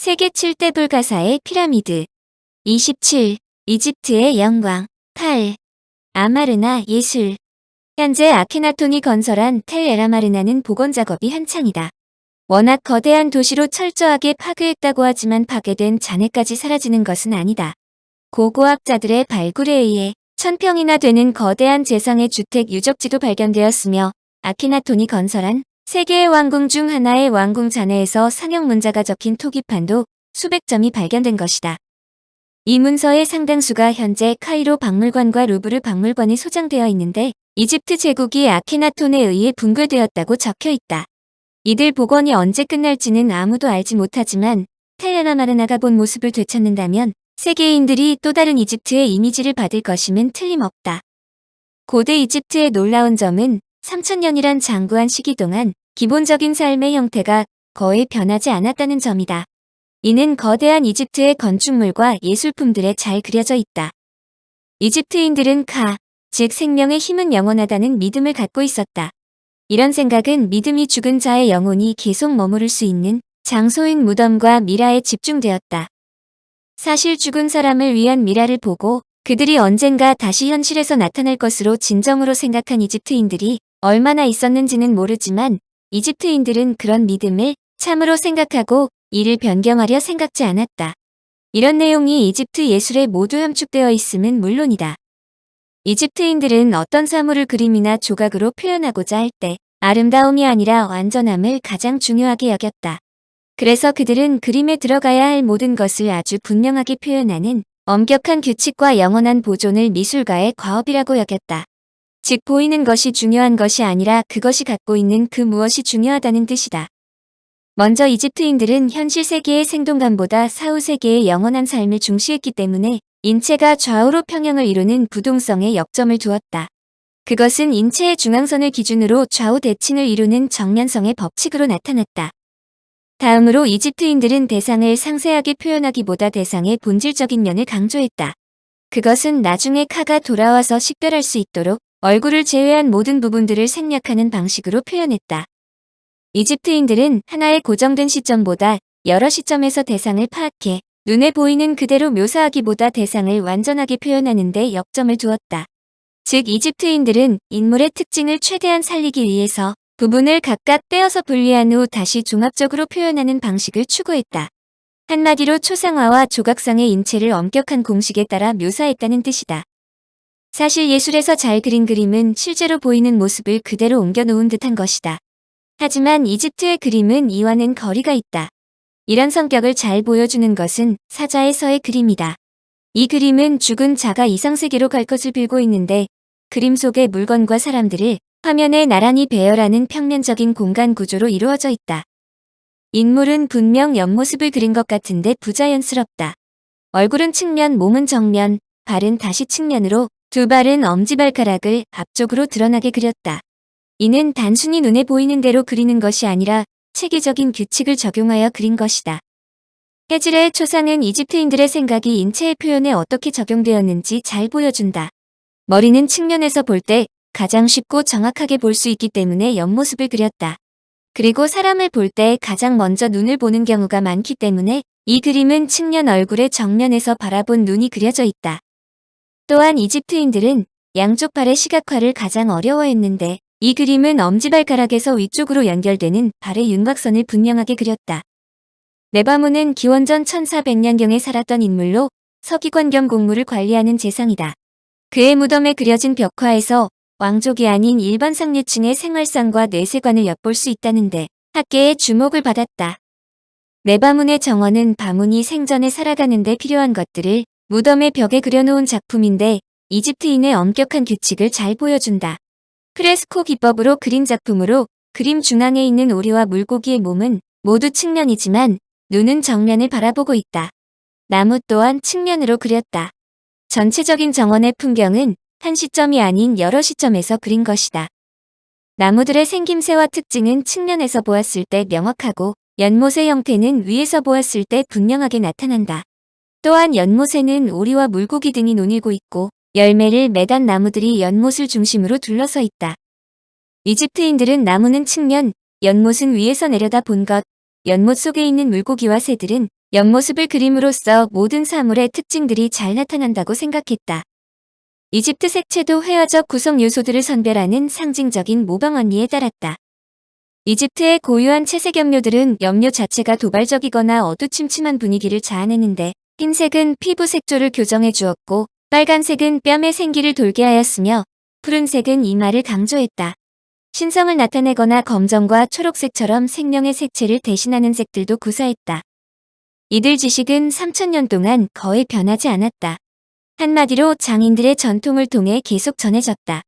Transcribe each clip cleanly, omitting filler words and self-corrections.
세계 7대 불가사의 피라미드. 27. 이집트의 영광. 8. 아마르나 예술. 현재 아케나톤이 건설한 텔 에라마르나는 복원 작업이 한창이다. 워낙 거대한 도시로 철저하게 파괴했다고 하지만 파괴된 잔해까지 사라지는 것은 아니다. 고고학자들의 발굴에 의해 1000평이나 되는 거대한 재상의 주택 유적지도 발견되었으며 아케나톤이 건설한 세계의 왕궁 중 하나의 왕궁 잔해에서 상형 문자가 적힌 토기판도 수백 점이 발견된 것이다. 이 문서의 상당수가 현재 카이로 박물관과 루브르 박물관에 소장되어 있는데 이집트 제국이 아케나톤에 의해 붕괴되었다고 적혀 있다. 이들 복원이 언제 끝날지는 아무도 알지 못하지만 텔 에라마르나가 본 모습을 되찾는다면 세계인들이 또 다른 이집트의 이미지를 받을 것임은 틀림없다. 고대 이집트의 놀라운 점은 3000년이란 장구한 시기 동안 기본적인 삶의 형태가 거의 변하지 않았다는 점이다. 이는 거대한 이집트의 건축물과 예술품들에 잘 그려져 있다. 이집트인들은 즉 생명의 힘은 영원하다는 믿음을 갖고 있었다. 이런 생각은 믿음이 죽은 자의 영혼이 계속 머무를 수 있는 장소인 무덤과 미라에 집중되었다. 사실 죽은 사람을 위한 미라를 보고 그들이 언젠가 다시 현실에서 나타날 것으로 진정으로 생각한 이집트인들이 얼마나 있었는지는 모르지만 이집트인들은 그런 믿음을 참으로 생각하고 이를 변경하려 생각지 않았다. 이런 내용이 이집트 예술에 모두 함축되어 있음은 물론이다. 이집트인들은 어떤 사물을 그림이나 조각으로 표현하고자 할 때 아름다움이 아니라 완전함을 가장 중요하게 여겼다. 그래서 그들은 그림에 들어가야 할 모든 것을 아주 분명하게 표현하는 엄격한 규칙과 영원한 보존을 미술가의 과업이라고 여겼다. 즉 보이는 것이 중요한 것이 아니라 그것이 갖고 있는 그 무엇이 중요하다는 뜻이다. 먼저 이집트인들은 현실 세계의 생동감보다 사후 세계의 영원한 삶을 중시했기 때문에 인체가 좌우로 평형을 이루는 부동성에 역점을 두었다. 그것은 인체의 중앙선을 기준으로 좌우 대칭을 이루는 정면성의 법칙으로 나타났다. 다음으로 이집트인들은 대상을 상세하게 표현하기보다 대상의 본질적인 면을 강조했다. 그것은 나중에 카가 돌아와서 식별할 수 있도록 얼굴을 제외한 모든 부분들을 생략하는 방식으로 표현했다. 이집트인들은 하나의 고정된 시점보다 여러 시점에서 대상을 파악해 눈에 보이는 그대로 묘사하기보다 대상을 완전하게 표현하는 데 역점을 두었다. 즉 이집트인들은 인물의 특징을 최대한 살리기 위해서 부분을 각각 떼어서 분리한 후 다시 종합적으로 표현하는 방식을 추구했다. 한마디로 초상화와 조각상의 인체를 엄격한 공식에 따라 묘사했다는 뜻이다. 사실 예술에서 잘 그린 그림은 실제로 보이는 모습을 그대로 옮겨놓은 듯한 것이다. 하지만 이집트의 그림은 이와는 거리가 있다. 이런 성격을 잘 보여주는 것은 사자의 서의 그림이다. 이 그림은 죽은 자가 이상세계로 갈 것을 빌고 있는데 그림 속의 물건과 사람들을 화면에 나란히 배열하는 평면적인 공간 구조로 이루어져 있다. 인물은 분명 옆모습을 그린 것 같은데 부자연스럽다. 얼굴은 측면, 몸은 정면, 발은 다시 측면으로 두 발은 엄지발가락을 앞쪽으로 드러나게 그렸다. 이는 단순히 눈에 보이는 대로 그리는 것이 아니라 체계적인 규칙을 적용하여 그린 것이다. 헤즈레의 초상은 이집트인들의 생각이 인체의 표현에 어떻게 적용되었는지 잘 보여준다. 머리는 측면에서 볼 때 가장 쉽고 정확하게 볼 수 있기 때문에 옆모습을 그렸다. 그리고 사람을 볼 때 가장 먼저 눈을 보는 경우가 많기 때문에 이 그림은 측면 얼굴의 정면에서 바라본 눈이 그려져 있다. 또한 이집트인들은 양쪽 발의 시각화를 가장 어려워했는데 이 그림은 엄지발가락에서 위쪽으로 연결되는 발의 윤곽선을 분명하게 그렸다. 네바무는 기원전 1400년경에 살았던 인물로 서기관 겸 공무를 관리하는 재상이다. 그의 무덤에 그려진 벽화에서 왕족이 아닌 일반 상류층의 생활상과 뇌세관을 엿볼 수 있다는데 학계의 주목을 받았다. 네바문의 정원은 바문이 생전에 살아가는 데 필요한 것들을 무덤의 벽에 그려놓은 작품인데 이집트인의 엄격한 규칙을 잘 보여준다. 프레스코 기법으로 그린 작품으로 그림 중앙에 있는 오리와 물고기의 몸은 모두 측면이지만 눈은 정면을 바라보고 있다. 나무 또한 측면으로 그렸다. 전체적인 정원의 풍경은 한 시점이 아닌 여러 시점에서 그린 것이다. 나무들의 생김새와 특징은 측면에서 보았을 때 명확하고 연못의 형태는 위에서 보았을 때 분명하게 나타난다. 또한 연못에는 오리와 물고기 등이 논이고 있고 열매를 매단 나무들이 연못을 중심으로 둘러서 있다. 이집트인들은 나무는 측면, 연못은 위에서 내려다 본 것, 연못 속에 있는 물고기와 새들은 옆모습을 그림으로써 모든 사물의 특징들이 잘 나타난다고 생각했다. 이집트 색채도 회화적 구성 요소들을 선별하는 상징적인 모방 원리에 따랐다. 이집트의 고유한 채색 염료들은 염료 자체가 도발적이거나 어두침침한 분위기를 자아내는데, 흰색은 피부 색조를 교정해 주었고, 빨간색은 뺨의 생기를 돌게 하였으며, 푸른색은 이마를 강조했다. 신성을 나타내거나 검정과 초록색처럼 생명의 색채를 대신하는 색들도 구사했다. 이들 지식은 3000년 동안 거의 변하지 않았다. 한마디로 장인들의 전통을 통해 계속 전해졌다.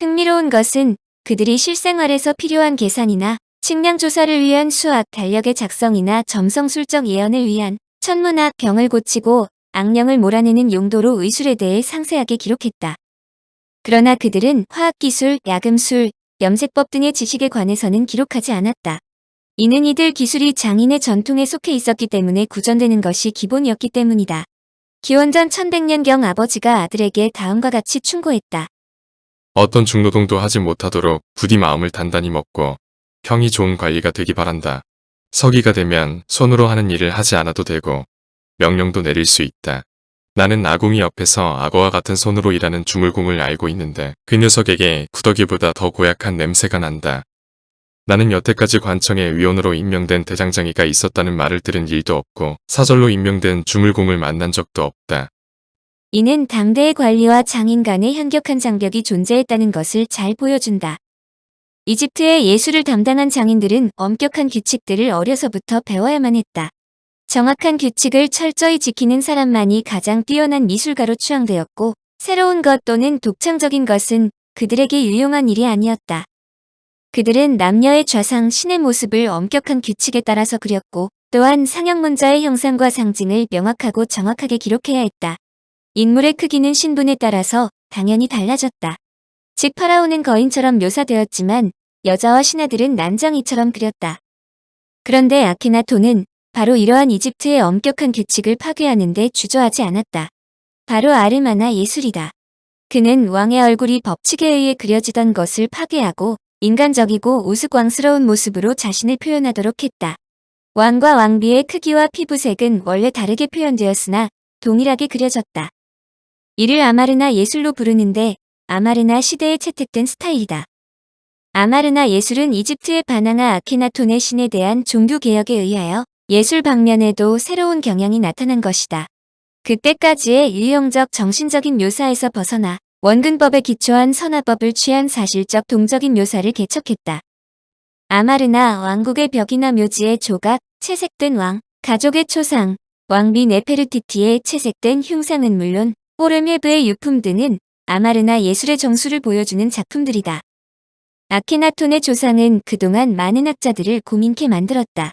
흥미로운 것은 그들이 실생활에서 필요한 계산이나 측량 조사를 위한 수학 달력의 작성이나 점성술적 예언을 위한 천문학 병을 고치고 악령을 몰아내는 용도로 의술에 대해 상세하게 기록했다. 그러나 그들은 화학기술, 야금술, 염색법 등의 지식에 관해서는 기록하지 않았다. 이는 이들 기술이 장인의 전통에 속해 있었기 때문에 구전되는 것이 기본이었기 때문이다. 기원전 1100년경 아버지가 아들에게 다음과 같이 충고했다. 어떤 중노동도 하지 못하도록 부디 마음을 단단히 먹고 형이 좋은 관리가 되기 바란다. 서기가 되면 손으로 하는 일을 하지 않아도 되고 명령도 내릴 수 있다. 나는 아궁이 옆에서 악어와 같은 손으로 일하는 주물공을 알고 있는데 그 녀석에게 구더기보다 더 고약한 냄새가 난다. 나는 여태까지 관청에 위원으로 임명된 대장장이가 있었다는 말을 들은 일도 없고 사절로 임명된 주물공을 만난 적도 없다. 이는 당대의 관리와 장인 간의 현격한 장벽이 존재했다는 것을 잘 보여준다. 이집트의 예술을 담당한 장인들은 엄격한 규칙들을 어려서부터 배워야만 했다. 정확한 규칙을 철저히 지키는 사람만이 가장 뛰어난 미술가로 추앙되었고, 새로운 것 또는 독창적인 것은 그들에게 유용한 일이 아니었다. 그들은 남녀의 좌상 신의 모습을 엄격한 규칙에 따라서 그렸고, 또한 상형문자의 형상과 상징을 명확하고 정확하게 기록해야 했다. 인물의 크기는 신분에 따라서 당연히 달라졌다. 즉 파라오는 거인처럼 묘사되었지만 여자와 신하들은 난장이처럼 그렸다. 그런데 아케나톤은 바로 이러한 이집트의 엄격한 규칙을 파괴하는 데 주저하지 않았다. 바로 아르마나 예술이다. 그는 왕의 얼굴이 법칙에 의해 그려지던 것을 파괴하고 인간적이고 우스꽝스러운 모습으로 자신을 표현하도록 했다. 왕과 왕비의 크기와 피부색은 원래 다르게 표현되었으나 동일하게 그려졌다. 이를 아마르나 예술로 부르는데 아마르나 시대에 채택된 스타일이다. 아마르나 예술은 이집트의 바나나 아케나톤의 신에 대한 종교개혁에 의하여 예술 방면에도 새로운 경향이 나타난 것이다. 그때까지의 유형적 정신적인 묘사에서 벗어나 원근법에 기초한 선화법을 취한 사실적 동적인 묘사를 개척했다. 아마르나 왕국의 벽이나 묘지의 조각, 채색된 왕, 가족의 초상, 왕비 네페르티티의 채색된 흉상은 물론 호르메브의 유품 등은 아마르나 예술의 정수를 보여주는 작품들이다. 아케나톤의 조상은 그동안 많은 학자들을 고민케 만들었다.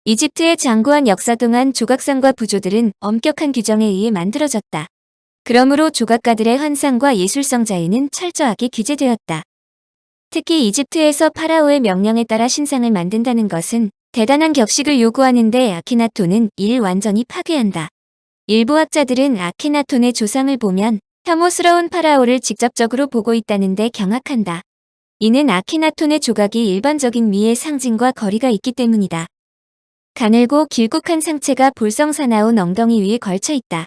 이집트의 장구한 역사 동안 조각상과 부조들은 엄격한 규정에 의해 만들어졌다. 그러므로 조각가들의 환상과 예술성 자유는 철저하게 규제되었다. 특히 이집트에서 파라오의 명령에 따라 신상을 만든다는 것은 대단한 격식을 요구하는데 아케나톤은 이를 완전히 파괴한다. 일부 학자들은 아케나톤의 조상을 보면 혐오스러운 파라오를 직접적으로 보고 있다는데 경악한다. 이는 아케나톤의 조각이 일반적인 미의 상징과 거리가 있기 때문이다. 가늘고 길쭉한 상체가 볼성사나운 엉덩이 위에 걸쳐 있다.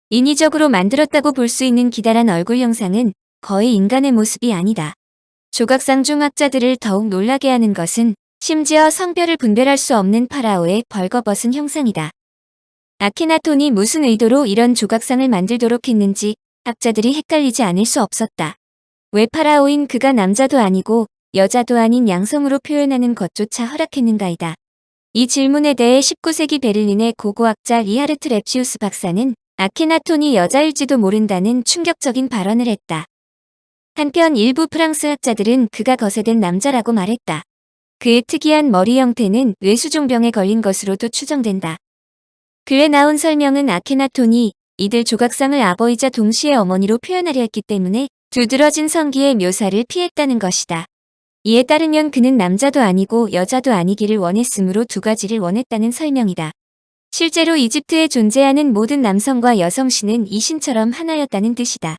인위적으로 만들었다고 볼 수 있는 기다란 얼굴 형상은 거의 인간의 모습이 아니다. 조각상 중 학자들을 더욱 놀라게 하는 것은 심지어 성별을 분별할 수 없는 파라오의 벌거벗은 형상이다. 아케나톤이 무슨 의도로 이런 조각상을 만들도록 했는지 학자들이 헷갈리지 않을 수 없었다. 왜 파라오인 그가 남자도 아니고 여자도 아닌 양성으로 표현하는 것조차 허락했는가이다. 이 질문에 대해 19세기 베를린의 고고학자 리하르트 랩시우스 박사는 아케나톤이 여자일지도 모른다는 충격적인 발언을 했다. 한편 일부 프랑스 학자들은 그가 거세된 남자라고 말했다. 그의 특이한 머리 형태는 뇌수종병에 걸린 것으로도 추정된다. 글에 나온 설명은 아케나톤이 이들 조각상을 아버이자 동시에 어머니로 표현하려 했기 때문에 두드러진 성기의 묘사를 피했다는 것이다. 이에 따르면 그는 남자도 아니고 여자도 아니기를 원했으므로 두 가지를 원했다는 설명이다. 실제로 이집트에 존재하는 모든 남성과 여성신은 이 신처럼 하나였다는 뜻이다.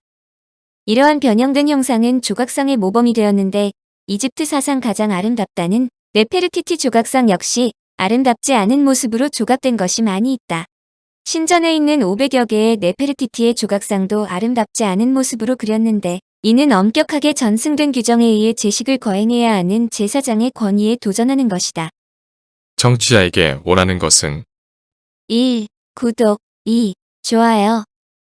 이러한 변형된 형상은 조각상의 모범이 되었는데 이집트 사상 가장 아름답다는 네페르티티 조각상 역시 아름답지 않은 모습으로 조각된 것이 많이 있다. 신전에 있는 500여 개의 네페르티티의 조각상도 아름답지 않은 모습으로 그렸는데 이는 엄격하게 전승된 규정에 의해 제식을 거행해야 하는 제사장의 권위에 도전하는 것이다. 청취자에게 원하는 것은 1. 구독 2. 좋아요